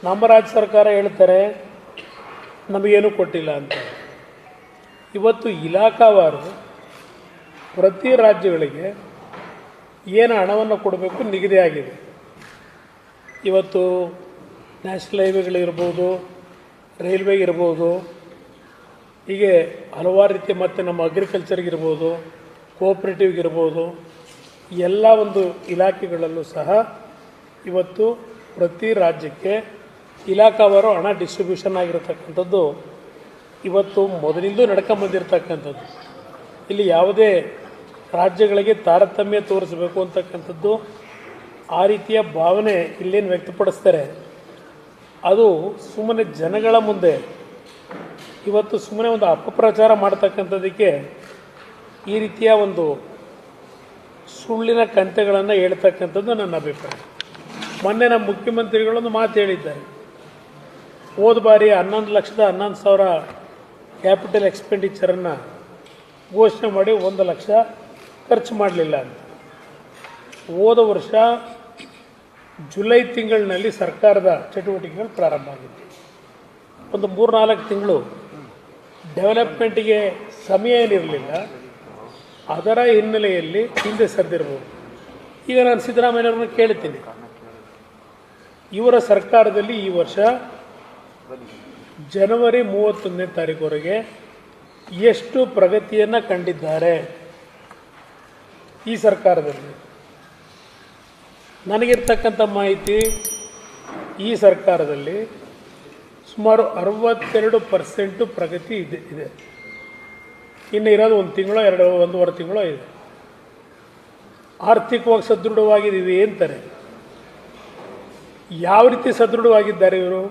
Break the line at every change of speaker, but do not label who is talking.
ನಮ್ಮ ರಾಜ್ಯ ಸರ್ಕಾರ ಹೇಳ್ತಾರೆ ನಮಗೇನು ಕೊಟ್ಟಿಲ್ಲ ಅಂತ. ಇವತ್ತು ಇಲಾಖಾವಾರು ಪ್ರತಿ ರಾಜ್ಯಗಳಿಗೆ ಏನು ಹಣವನ್ನು ಕೊಡಬೇಕು ನಿಗದಿ ಆಗಿದೆ. ಇವತ್ತು ನ್ಯಾಷನಲ್ ಹೈವೇಗಳಿರ್ಬೋದು, ರೈಲ್ವೆ ಇರ್ಬೋದು, ಹೀಗೆ ಹಲವಾರು ರೀತಿ, ಮತ್ತು ನಮ್ಮ ಅಗ್ರಿಕಲ್ಚರ್ಗಿರ್ಬೋದು, ಕೋಆಪ್ರೇಟಿವ್ಗಿರ್ಬೋದು, ಎಲ್ಲ ಒಂದು ಇಲಾಖೆಗಳಲ್ಲೂ ಸಹ ಇವತ್ತು ಪ್ರತಿ ರಾಜ್ಯಕ್ಕೆ ಇಲಾಖಾವಾರು ಹಣ ಡಿಸ್ಟ್ರಿಬ್ಯೂಷನ್ ಆಗಿರತಕ್ಕಂಥದ್ದು ಇವತ್ತು ಮೊದಲಿಂದ ನಡ್ಕೊಂಬಂದಿರತಕ್ಕಂಥದ್ದು. ಇಲ್ಲಿ ಯಾವುದೇ ರಾಜ್ಯಗಳಿಗೆ ತಾರತಮ್ಯ ತೋರಿಸಬೇಕು ಅಂತಕ್ಕಂಥದ್ದು ಆ ರೀತಿಯ ಭಾವನೆ ಇಲ್ಲೇನು ವ್ಯಕ್ತಪಡಿಸ್ತಾರೆ, ಅದು ಸುಮ್ಮನೆ ಜನಗಳ ಮುಂದೆ ಇವತ್ತು ಸುಮ್ಮನೆ ಒಂದು ಅಪಪ್ರಚಾರ ಮಾಡ್ತಕ್ಕಂಥದ್ದಕ್ಕೆ ಈ ರೀತಿಯ ಒಂದು ಸುಳ್ಳಿನ ಕಂತೆಗಳನ್ನು ಹೇಳ್ತಕ್ಕಂಥದ್ದು ನನ್ನ ಅಭಿಪ್ರಾಯ. ಮೊನ್ನೆ ನಮ್ಮ ಮುಖ್ಯಮಂತ್ರಿಗಳೊಂದು ಮಾತು ಹೇಳಿದ್ದಾರೆ, ಹೋದ ಬಾರಿ 11,11,000 ಕ್ಯಾಪಿಟಲ್ ಎಕ್ಸ್ಪೆಂಡಿಚರನ್ನು ಘೋಷಣೆ ಮಾಡಿ 1 ಲಕ್ಷ ಖರ್ಚು ಮಾಡಲಿಲ್ಲ ಅಂತ. ಹೋದ ವರ್ಷ ಜುಲೈ ತಿಂಗಳಿನಲ್ಲಿ ಸರ್ಕಾರದ ಚಟುವಟಿಕೆಗಳು ಪ್ರಾರಂಭ ಆಗಿತ್ತು. ಒಂದು 3-4 ತಿಂಗಳು ಡೆವಲಪ್ಮೆಂಟಿಗೆ ಸಮಯ ಏನಿರಲಿಲ್ಲ. ಅದರ ಹಿನ್ನೆಲೆಯಲ್ಲಿ ಹಿಂದೆ ಸರಿದಿರ್ಬೋದು. ಈಗ ನಾನು ಸಿದ್ದರಾಮಯ್ಯವ್ರನ್ನ ಕೇಳ್ತೀನಿ, ಇವರ ಸರ್ಕಾರದಲ್ಲಿ ಈ ವರ್ಷ ಜನವರಿ 31ನೇ ತಾರೀಕುವರೆಗೆ ಎಷ್ಟು ಪ್ರಗತಿಯನ್ನು ಕಂಡಿದ್ದಾರೆ ಈ ಸರ್ಕಾರದಲ್ಲಿ? ನನಗಿರ್ತಕ್ಕಂಥ ಮಾಹಿತಿ, ಈ ಸರ್ಕಾರದಲ್ಲಿ ಸುಮಾರು 62% ಪ್ರಗತಿ ಇದೆ. ಇನ್ನು ಇರೋದು 1 ತಿಂಗಳು 1.5 ತಿಂಗಳು ಇದೆ. ಆರ್ಥಿಕವಾಗಿ ಸದೃಢವಾಗಿದ್ದೀವಿ ಅಂತಾರೆ. ಯಾವ ರೀತಿ ಸದೃಢವಾಗಿದ್ದಾರೆ ಇವರು?